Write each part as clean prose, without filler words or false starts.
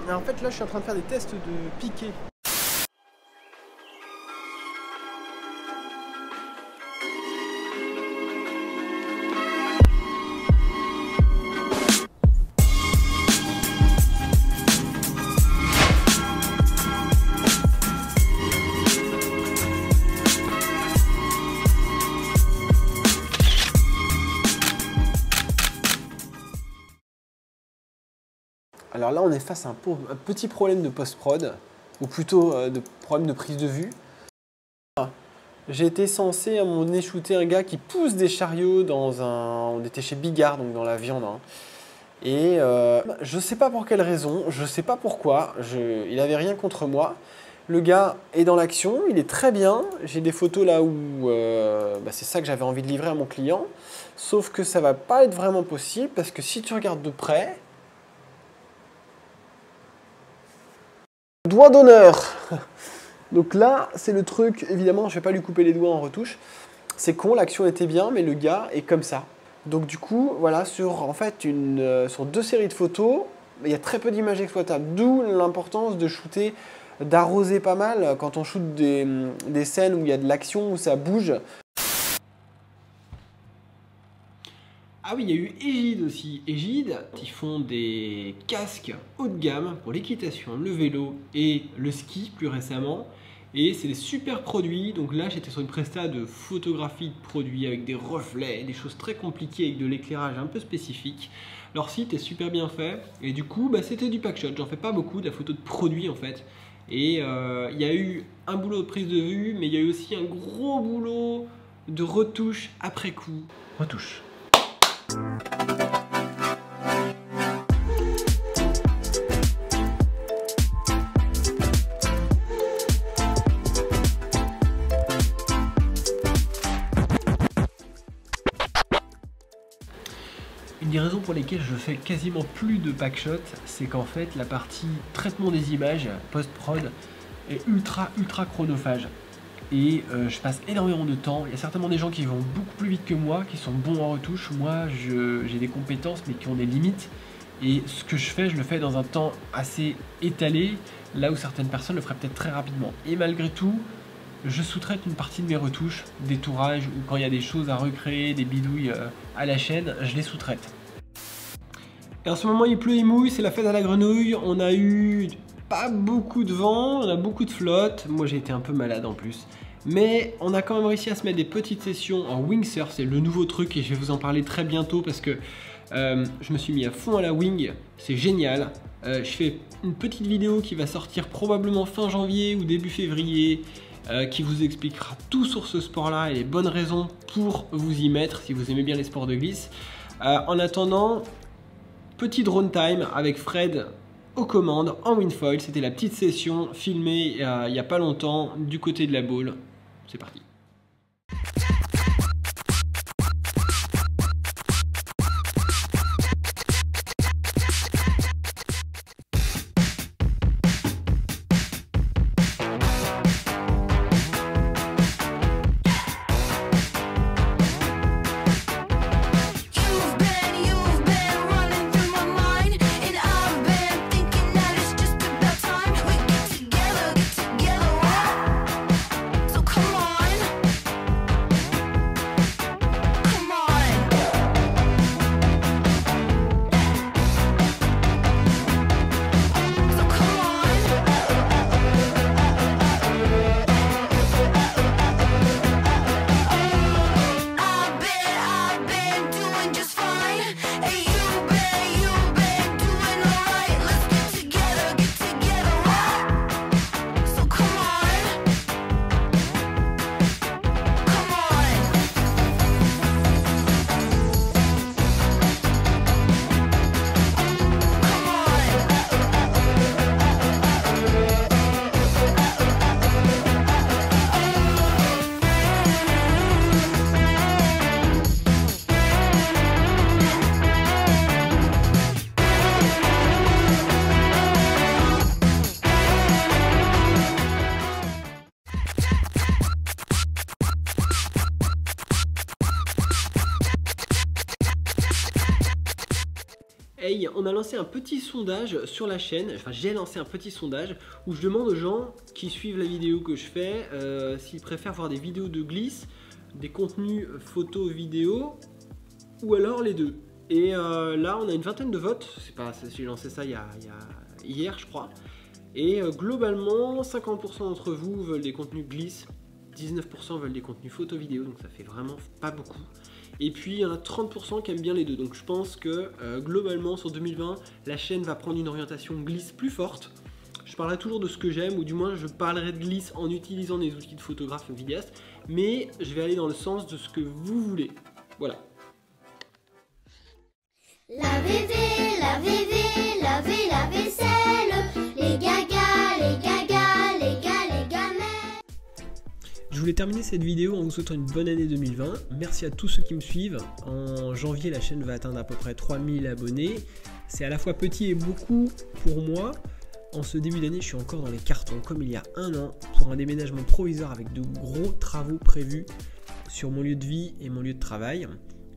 En fait, là, je suis en train de faire des tests de piqué. Alors là, on est face à un petit problème de post-prod, ou plutôt de problème de prise de vue. J'ai été censé à un moment donné shooter un gars qui pousse des chariots dans un... On était chez Bigard, donc dans la viande. Hein. Et je sais pas pour quelle raison, je sais pas pourquoi, il avait rien contre moi. Le gars est dans l'action, il est très bien. J'ai des photos là où c'est ça que j'avais envie de livrer à mon client. Sauf que ça va pas être vraiment possible parce que si tu regardes de près... Doigt d'honneur. Donc là, c'est le truc, évidemment, je vais pas lui couper les doigts en retouche. C'est con, l'action était bien, mais le gars est comme ça. Donc du coup, voilà, sur 2 séries de photos, il y a très peu d'images exploitables. D'où l'importance de shooter, d'arroser pas mal quand on shoot des scènes où il y a de l'action, où ça bouge. Ah oui, il y a eu Egide aussi. Egide, ils font des casques haut de gamme pour l'équitation, le vélo et le ski plus récemment. Et c'est des super produits. Donc là, j'étais sur une presta de photographie de produits avec des reflets, des choses très compliquées avec de l'éclairage un peu spécifique. Leur site est super bien fait. Et du coup, c'était du packshot. J'en fais pas beaucoup, de la photo de produits en fait. Et il y a eu un boulot de prise de vue, mais il y a eu aussi un gros boulot de retouche après coup. Retouche. Une des raisons pour lesquelles je fais quasiment plus de packshot, c'est qu'en fait la partie traitement des images, post-prod, est ultra chronophage. Et je passe énormément de temps. Il y a certainement des gens qui vont beaucoup plus vite que moi, qui sont bons en retouche. Moi, j'ai des compétences, mais qui ont des limites. Et ce que je fais, je le fais dans un temps assez étalé, là où certaines personnes le feraient peut-être très rapidement. Et malgré tout, je sous-traite une partie de mes retouches, des tourages, ou quand il y a des choses à recréer, des bidouilles à la chaîne, je les sous-traite. Et en ce moment, il pleut, il mouille, c'est la fête à la grenouille. On a eu pas beaucoup de vent, on a beaucoup de flotte. Moi, j'ai été un peu malade en plus. Mais on a quand même réussi à se mettre des petites sessions en wingsurf, c'est le nouveau truc et je vais vous en parler très bientôt parce que je me suis mis à fond à la wing, c'est génial. Je fais une petite vidéo qui va sortir probablement fin janvier ou début février qui vous expliquera tout sur ce sport-là et les bonnes raisons pour vous y mettre si vous aimez bien les sports de glisse. En attendant, petit drone time avec Fred aux commandes en windfoil, c'était la petite session filmée il n'y a pas longtemps du côté de la Baule. C'est parti. Come on. Hey, on a lancé un petit sondage sur la chaîne, enfin j'ai lancé un petit sondage où je demande aux gens qui suivent la vidéo que je fais s'ils préfèrent voir des vidéos de glisse, des contenus photos, vidéos ou alors les deux. Et là on a une vingtaine de votes, j'ai lancé ça hier je crois. Et globalement 50% d'entre vous veulent des contenus glisse, 19% veulent des contenus photos vidéo, donc ça fait vraiment pas beaucoup. Et puis il y en a 30% qui aiment bien les deux, donc je pense que globalement sur 2020 la chaîne va prendre une orientation glisse plus forte. Je parlerai toujours de ce que j'aime, ou du moins je parlerai de glisse en utilisant des outils de photographe ou vidéaste, mais je vais aller dans le sens de ce que vous voulez. Voilà. Lavez la vaisselle, les gagas, les gagas, les gars, les gamets. Je voulais terminer cette vidéo en vous souhaitant une bonne année 2020. Merci à tous ceux qui me suivent. En janvier, la chaîne va atteindre à peu près 3000 abonnés. C'est à la fois petit et beaucoup pour moi. En ce début d'année, je suis encore dans les cartons, comme il y a un an, pour un déménagement provisoire avec de gros travaux prévus sur mon lieu de vie et mon lieu de travail.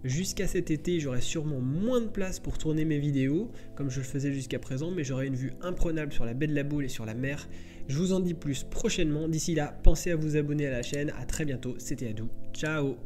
Jusqu'à cet été, j'aurai sûrement moins de place pour tourner mes vidéos, comme je le faisais jusqu'à présent, mais j'aurai une vue imprenable sur la baie de la Baule et sur la mer. Je vous en dis plus prochainement. D'ici là, pensez à vous abonner à la chaîne. À très bientôt, c'était Adou. Ciao!